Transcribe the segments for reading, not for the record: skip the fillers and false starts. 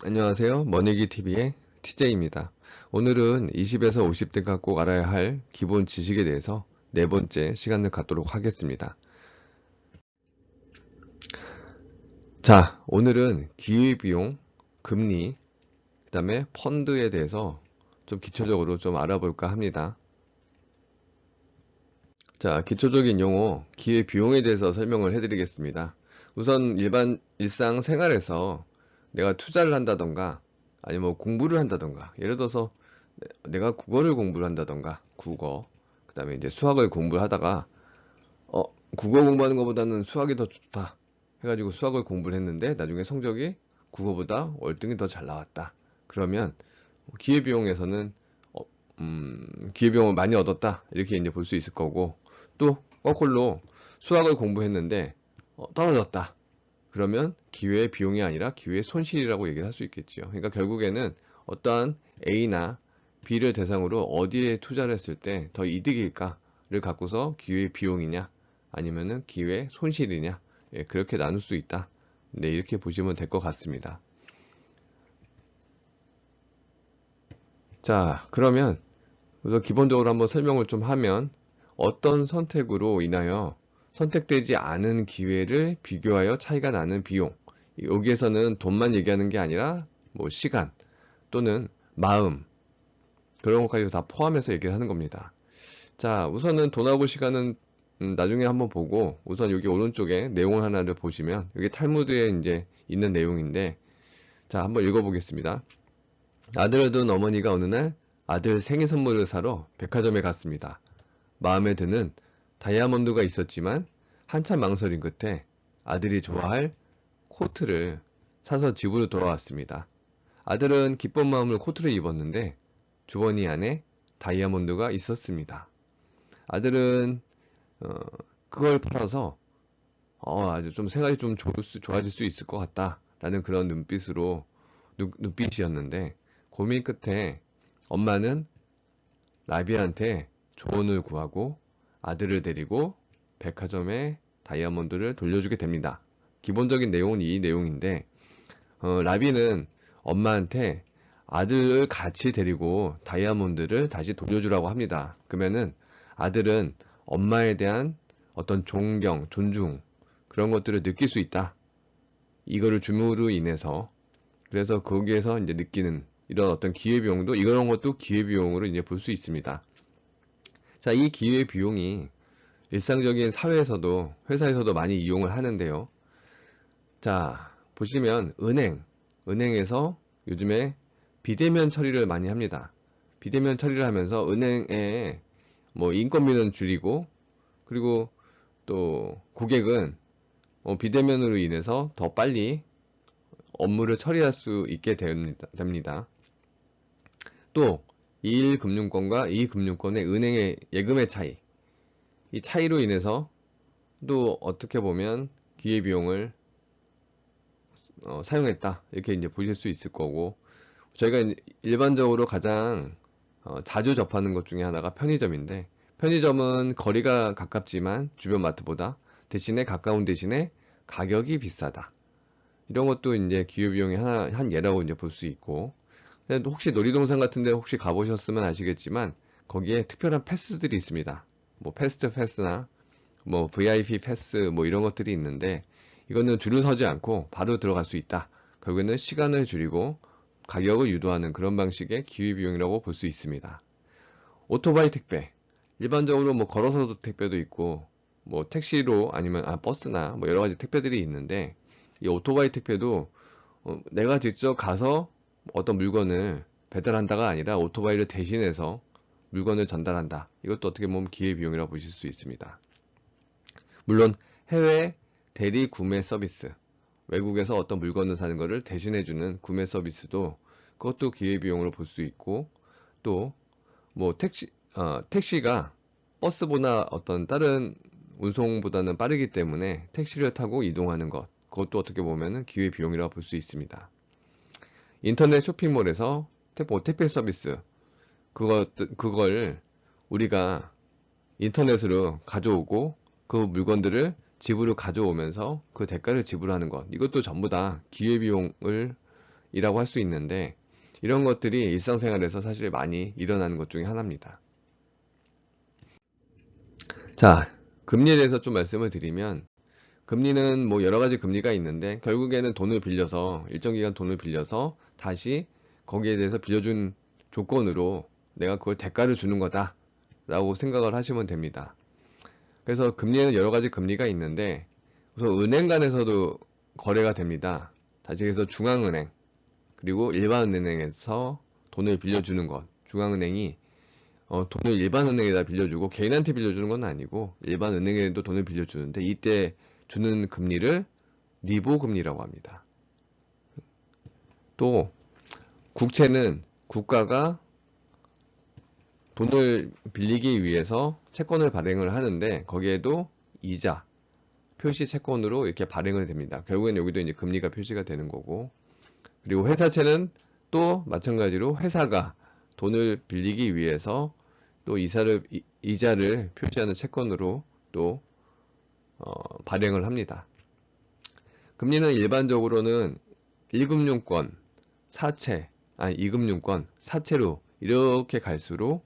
안녕하세요. 머니기TV의 TJ입니다. 오늘은 20에서 50대가 꼭 알아야 할 기본 지식에 대해서 네 번째 시간을 갖도록 하겠습니다. 자, 오늘은 기회비용, 금리, 그 다음에 펀드에 대해서 좀 기초적으로 좀 알아볼까 합니다. 자, 기초적인 용어, 기회비용에 대해서 설명을 해드리겠습니다. 우선 일상 생활에서 내가 투자를 한다던가 아니면 뭐 공부를 한다던가 예를 들어서 내가 국어를 공부를 한다던가 국어 그 다음에 이제 수학을 공부를 하다가 어 국어 공부하는 것보다는 수학이 더 좋다 해가지고 수학을 공부를 했는데 나중에 성적이 국어보다 월등히 더 잘 나왔다. 그러면 기회비용에서는 어, 기회비용을 많이 얻었다 이렇게 이제 볼 수 있을 거고, 또 거꾸로 수학을 공부했는데 떨어졌다. 그러면 기회의 비용이 아니라 기회의 손실이라고 얘기를 할 수 있겠지요. 그러니까 결국에는 어떠한 A나 B를 대상으로 어디에 투자를 했을 때 더 이득일까를 갖고서 기회의 비용이냐 아니면은 기회의 손실이냐, 예, 그렇게 나눌 수 있다. 네, 이렇게 보시면 될 것 같습니다. 자, 그러면 우선 기본적으로 한번 설명을 좀 하면, 어떤 선택으로 인하여 선택되지 않은 기회를 비교하여 차이가 나는 비용, 여기에서는 돈만 얘기하는 게 아니라 뭐 시간 또는 마음, 그런 것까지 다 포함해서 얘기를 하는 겁니다. 자, 우선은 돈하고 시간은 나중에 한번 보고, 우선 여기 오른쪽에 내용 하나를 보시면 여기 탈무드에 이제 있는 내용인데, 자, 한번 읽어보겠습니다. 아들을 둔 어머니가 어느 날 아들 생일 선물을 사러 백화점에 갔습니다. 마음에 드는 다이아몬드가 있었지만 한참 망설인 끝에 아들이 좋아할 코트를 사서 집으로 돌아왔습니다. 아들은 기쁜 마음으로 코트를 입었는데 주머니 안에 다이아몬드가 있었습니다. 아들은 그걸 팔아서 아주 좀 생활이 좀 좋아질 수 있을 것 같다 라는 그런 눈빛이었는데, 고민 끝에 엄마는 라비한테 조언을 구하고 아들을 데리고 백화점에 다이아몬드를 돌려주게 됩니다. 기본적인 내용은 이 내용인데, 라비는 엄마한테 아들을 같이 데리고 다이아몬드를 다시 돌려주라고 합니다. 그러면은 아들은 엄마에 대한 어떤 존경, 존중, 그런 것들을 느낄 수 있다. 이거를 줌으로 인해서, 그래서 거기에서 이제 느끼는 이런 어떤 기회비용도, 이런 것도 기회비용으로 이제 볼 수 있습니다. 자, 이 기회비용이 일상적인 사회에서도, 회사에서도 많이 이용을 하는데요. 자, 보시면 은행에서 요즘에 비대면 처리를 많이 합니다. 비대면 처리를 하면서 은행에 뭐 인건비는 줄이고, 그리고 또 고객은 비대면으로 인해서 더 빨리 업무를 처리할 수 있게 됩니다. 또 1금융권과 2금융권의 은행의 예금의 차이, 이 차이로 인해서 또 어떻게 보면 기회비용을 사용했다 이렇게 이제 보실 수 있을 거고, 저희가 일반적으로 가장 자주 접하는 것 중에 하나가 편의점인데, 편의점은 거리가 가깝지만 주변 마트보다 대신에 가까운 대신에 가격이 비싸다. 이런 것도 이제 기회비용의 한 예라고 이제 볼 수 있고, 혹시 놀이동산 같은 데 혹시 가보셨으면 아시겠지만 거기에 특별한 패스들이 있습니다. 뭐 패스트 패스나 뭐 VIP 패스 뭐 이런 것들이 있는데, 이거는 줄을 서지 않고 바로 들어갈 수 있다. 결국에는 시간을 줄이고 가격을 유도하는 그런 방식의 기회비용이라고 볼 수 있습니다. 오토바이 택배, 일반적으로 뭐 걸어서도 택배도 있고 뭐 택시로 아니면 버스나 뭐 여러 가지 택배들이 있는데, 이 오토바이 택배도 내가 직접 가서 어떤 물건을 배달한다가 아니라 오토바이를 대신해서 물건을 전달한다. 이것도 어떻게 보면 기회비용이라고 보실 수 있습니다. 물론 해외 대리 구매 서비스, 외국에서 어떤 물건을 사는 것을 대신해주는 구매 서비스도, 그것도 기회비용으로 볼 수 있고, 또 뭐 택시가 버스보다 어떤 다른 운송보다는 빠르기 때문에 택시를 타고 이동하는 것, 그것도 어떻게 보면 기회비용이라고 볼 수 있습니다. 인터넷 쇼핑몰에서 택배 서비스, 그걸 우리가 인터넷으로 가져오고 그 물건들을 집으로 가져오면서 그 대가를 지불하는 것, 이것도 전부 다 기회비용을 할 수 있는데 이런 것들이 일상생활에서 사실 많이 일어나는 것 중에 하나입니다. 자, 금리에 대해서 좀 말씀을 드리면 금리는 뭐 여러 가지 금리가 있는데 결국에는 돈을 빌려서 일정 기간 돈을 빌려서 다시 거기에 대해서 빌려준 조건으로 내가 그걸 대가를 주는 거다 라고 생각을 하시면 됩니다. 그래서 금리에는 여러 가지 금리가 있는데 우선 은행 간에서도 거래가 됩니다. 다시 그래서 중앙은행 그리고 일반은행에서 돈을 빌려주는 것. 중앙은행이 돈을 일반은행에다 빌려주고 개인한테 빌려주는 건 아니고 일반은행에도 돈을 빌려주는데 이때 주는 금리를 리보 금리라고 합니다. 또 국채는 국가가 돈을 빌리기 위해서 채권을 발행을 하는데 거기에도 이자, 표시 채권으로 이렇게 발행을 됩니다. 결국엔 여기도 이제 금리가 표시가 되는 거고 그리고 회사채는 또 마찬가지로 회사가 돈을 빌리기 위해서 또 이자를 표시하는 채권으로 또 발행을 합니다. 금리는 일반적으로는 1금융권, 2금융권, 사채로 이렇게 갈수록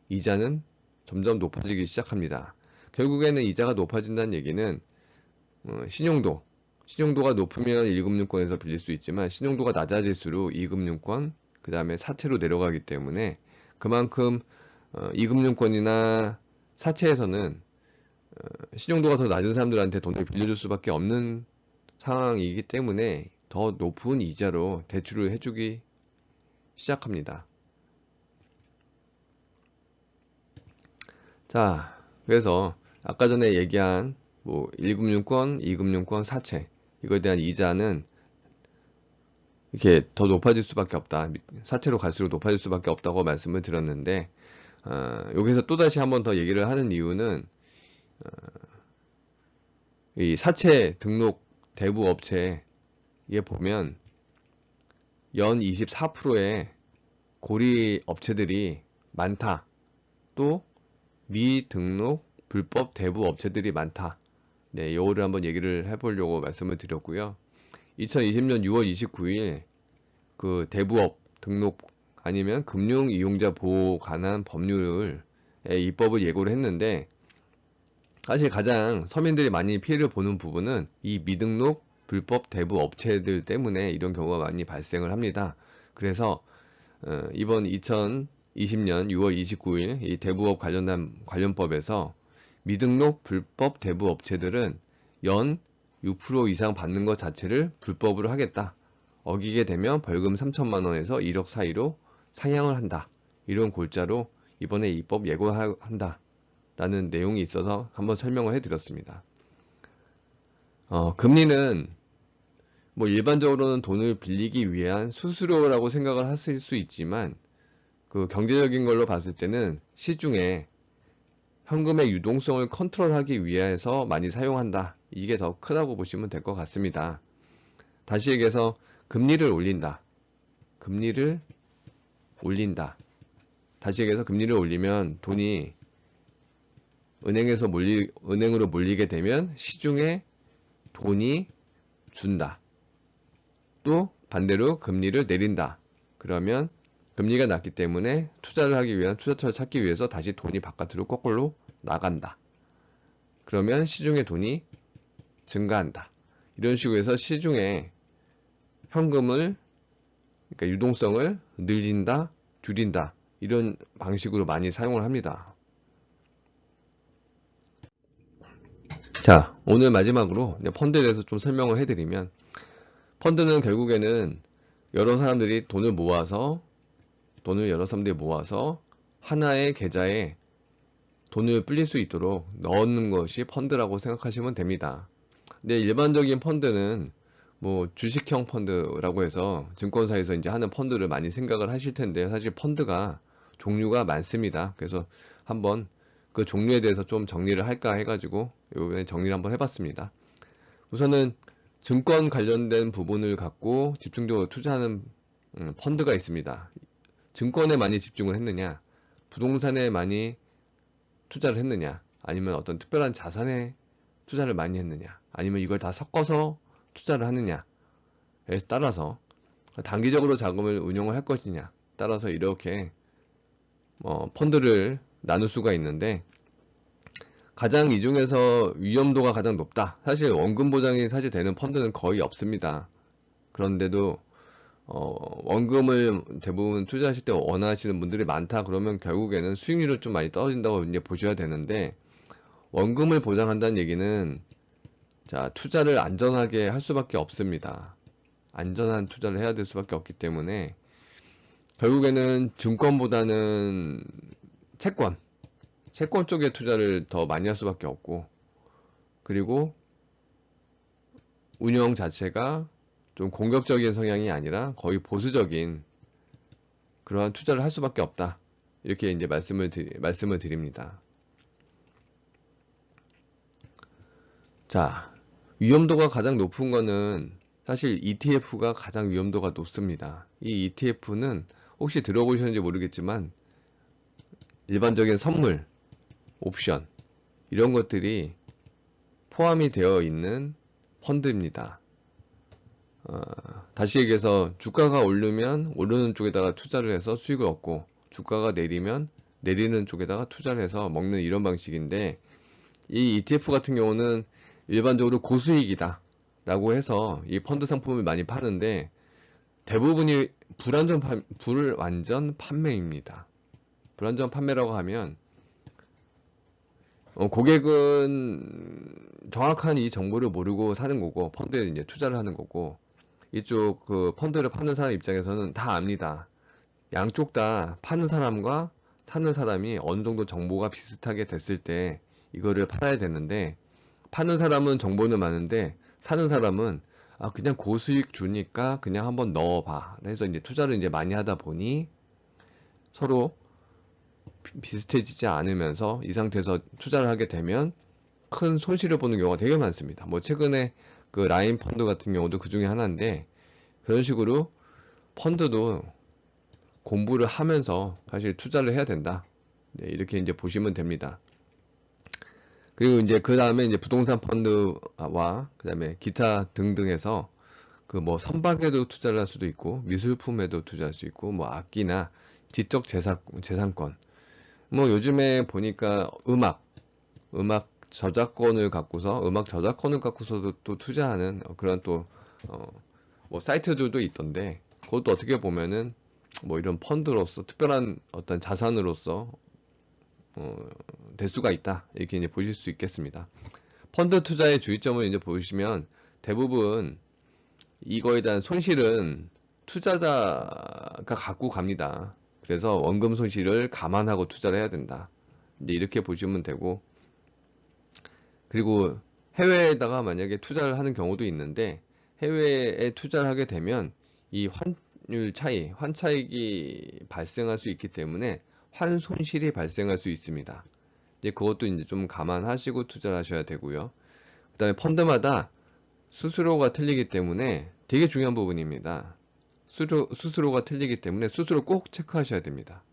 이자는 점점 높아지기 시작합니다. 결국에는 이자가 높아진다는 얘기는 신용도가 높으면 1금융권에서 빌릴 수 있지만 신용도가 낮아질수록 2금융권, 그 다음에 사채로 내려가기 때문에 그만큼 2금융권이나 사채에서는 신용도가 더 낮은 사람들한테 돈을 빌려줄 수밖에 없는 상황이기 때문에 더 높은 이자로 대출을 해주기 시작합니다. 자, 그래서 아까 전에 얘기한 뭐 1금융권, 2금융권, 사채 이거에 대한 이자는 이렇게 더 높아질 수밖에 없다. 사채로 갈수록 높아질 수밖에 없다고 말씀을 드렸는데 여기서 또다시 한번 더 얘기를 하는 이유는 이 사채 등록 대부 업체에 보면 연 24%의 고리 업체들이 많다. 또 미등록 불법 대부 업체들이 많다. 네, 요거를 한번 얘기를 해보려고 말씀을 드렸고요. 2020년 6월 29일 그 대부업 등록 아니면 금융 이용자 보호 관한 법률의 입법을 예고를 했는데 사실 가장 서민들이 많이 피해를 보는 부분은 이 미등록 불법 대부 업체들 때문에 이런 경우가 많이 발생을 합니다. 그래서 이번 2020년 6월 29일 이 대부업 관련법에서 미등록 불법 대부 업체들은 연 6% 이상 받는 것 자체를 불법으로 하겠다. 어기게 되면 벌금 3천만 원에서 1억 사이로 상향을 한다. 이런 골자로 이번에 입법 예고한다. 라는 내용이 있어서 한번 설명을 해드렸습니다. 금리는 뭐 일반적으로는 돈을 빌리기 위한 수수료라고 생각을 하실 수 있지만 그 경제적인 걸로 봤을 때는 시중에 현금의 유동성을 컨트롤하기 위해서 많이 사용한다. 이게 더 크다고 보시면 될 것 같습니다. 다시 얘기해서 금리를 올린다. 금리를 올린다. 다시 얘기해서 금리를 올리면 돈이 은행으로 몰리게 되면 시중에 돈이 준다. 또 반대로 금리를 내린다. 그러면 금리가 낮기 때문에 투자를 하기 위한 투자처를 찾기 위해서 다시 돈이 바깥으로 거꾸로 나간다. 그러면 시중의 돈이 증가한다. 이런 식으로 해서 시중에 현금을 그러니까 유동성을 늘린다, 줄인다. 이런 방식으로 많이 사용을 합니다. 자, 오늘 마지막으로 펀드에 대해서 좀 설명을 해드리면 펀드는 결국에는 여러 사람들이 여러 사람들이 모아서 하나의 계좌에 돈을 불릴 수 있도록 넣는 것이 펀드라고 생각하시면 됩니다. 근데 일반적인 펀드는 뭐 주식형 펀드라고 해서 증권사에서 이제 하는 펀드를 많이 생각을 하실 텐데 사실 펀드가 종류가 많습니다. 그래서 한번 그 종류에 대해서 좀 정리를 할까 해가지고 이번에 정리를 한번 해봤습니다. 우선은 증권 관련된 부분을 갖고 집중적으로 투자하는 펀드가 있습니다. 증권에 많이 집중을 했느냐, 부동산에 많이 투자를 했느냐, 아니면 어떤 특별한 자산에 투자를 많이 했느냐, 아니면 이걸 다 섞어서 투자를 하느냐에 따라서 단기적으로 자금을 운용을 할 것이냐 따라서 이렇게 펀드를 나눌 수가 있는데, 가장 이 중에서 위험도가 가장 높다. 사실 원금 보장이 사실 되는 펀드는 거의 없습니다. 그런데도 원금을 대부분 투자하실 때 원하시는 분들이 많다 그러면 결국에는 수익률은 좀 많이 떨어진다고 이제 보셔야 되는데, 원금을 보장한다는 얘기는 자, 투자를 안전하게 할 수밖에 없습니다. 안전한 투자를 해야 될 수밖에 없기 때문에 결국에는 증권보다는 채권 쪽에 투자를 더 많이 할 수밖에 없고, 그리고 운영 자체가 좀 공격적인 성향이 아니라 거의 보수적인 그러한 투자를 할 수밖에 없다. 이렇게 이제 말씀을 드립니다. 자, 위험도가 가장 높은 거는 사실 ETF가 가장 위험도가 높습니다. 이 ETF는 혹시 들어보셨는지 모르겠지만 일반적인 선물, 옵션 이런 것들이 포함이 되어 있는 펀드입니다. 다시 얘기해서 주가가 오르면 오르는 쪽에다가 투자를 해서 수익을 얻고, 주가가 내리면 내리는 쪽에다가 투자를 해서 먹는 이런 방식인데, 이 ETF 같은 경우는 일반적으로 고수익이다 라고 해서 이 펀드 상품을 많이 파는데, 대부분이 불완전 판매입니다. 불완전 판매라고 하면 고객은 정확한 이 정보를 모르고 사는 거고, 펀드에 이제 투자를 하는 거고, 이쪽 그 펀드를 파는 사람 입장에서는 다 압니다. 양쪽 다 파는 사람과 사는 사람이 어느 정도 정보가 비슷하게 됐을 때 이거를 팔아야 되는데, 파는 사람은 정보는 많은데 사는 사람은 그냥 고수익 주니까 그냥 한번 넣어봐 해서 이제 투자를 이제 많이 하다 보니 서로 비슷해지지 않으면서 이 상태에서 투자를 하게 되면 큰 손실을 보는 경우가 되게 많습니다. 뭐 최근에 그 라인 펀드 같은 경우도 그 중에 하나인데, 그런 식으로 펀드도 공부를 하면서 사실 투자를 해야 된다. 네, 이렇게 이제 보시면 됩니다. 그리고 이제 그 다음에 이제 부동산 펀드와 그 다음에 기타 등등해서 그 뭐 선박에도 투자를 할 수도 있고, 미술품에도 투자할 수 있고, 뭐 악기나 지적 재산권, 뭐 요즘에 보니까 음악 저작권을 갖고서도 또 투자하는 그런 또 뭐 사이트들도 있던데, 그것도 어떻게 보면은 뭐 이런 펀드로서 특별한 어떤 자산으로서 될 수가 있다, 이렇게 이제 보실 수 있겠습니다. 펀드 투자의 주의점을 이제 보시면 대부분 이거에 대한 손실은 투자자가 갖고 갑니다. 그래서 원금 손실을 감안하고 투자를 해야 된다, 이제 이렇게 보시면 되고, 그리고 해외에다가 만약에 투자를 하는 경우도 있는데, 해외에 투자를 하게 되면 이 환차익이 발생할 수 있기 때문에 환손실이 발생할 수 있습니다. 이제 그것도 이제 좀 감안하시고 투자를 하셔야 되고요. 그 다음에 펀드마다 수수료가 틀리기 때문에 되게 중요한 부분입니다. 수수료가 틀리기 때문에 수수료 꼭 체크하셔야 됩니다.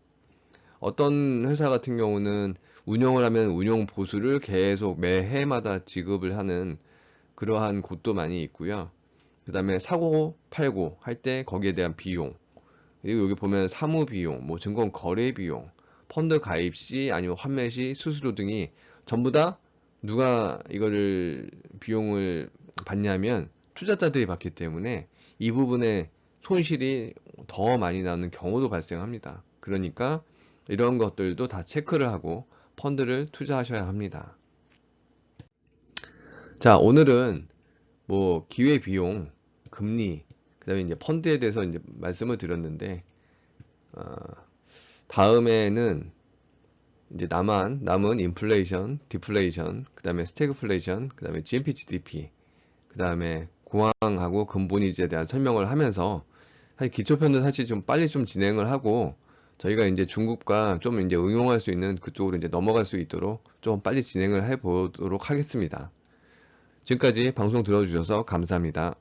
어떤 회사 같은 경우는 운영을 하면 운용 보수를 계속 매해마다 지급을 하는 그러한 곳도 많이 있고요. 그 다음에 사고 팔고 할 때 거기에 대한 비용, 그리고 여기 보면 사무 비용, 뭐 증권 거래 비용, 펀드 가입 시 아니면 환매 시 수수료 등이 전부 다 누가 이거를 비용을 받냐면 투자자들이 받기 때문에 이 부분에 손실이 더 많이 나는 경우도 발생합니다. 그러니까 이런 것들도 다 체크를 하고 펀드를 투자하셔야 합니다. 자, 오늘은 뭐 기회비용, 금리, 그 다음에 이제 펀드에 대해서 이제 말씀을 드렸는데, 다음에는 이제 남은 인플레이션, 디플레이션, 그 다음에 스태그플레이션, 그 다음에 GNP, GDP, 그 다음에 공황하고 근본이자에 대한 설명을 하면서, 사실 기초편은 사실 좀 빨리 좀 진행을 하고, 저희가 이제 중국과 좀 이제 응용할 수 있는 그쪽으로 이제 넘어갈 수 있도록 좀 빨리 진행을 해 보도록 하겠습니다. 지금까지 방송 들어주셔서 감사합니다.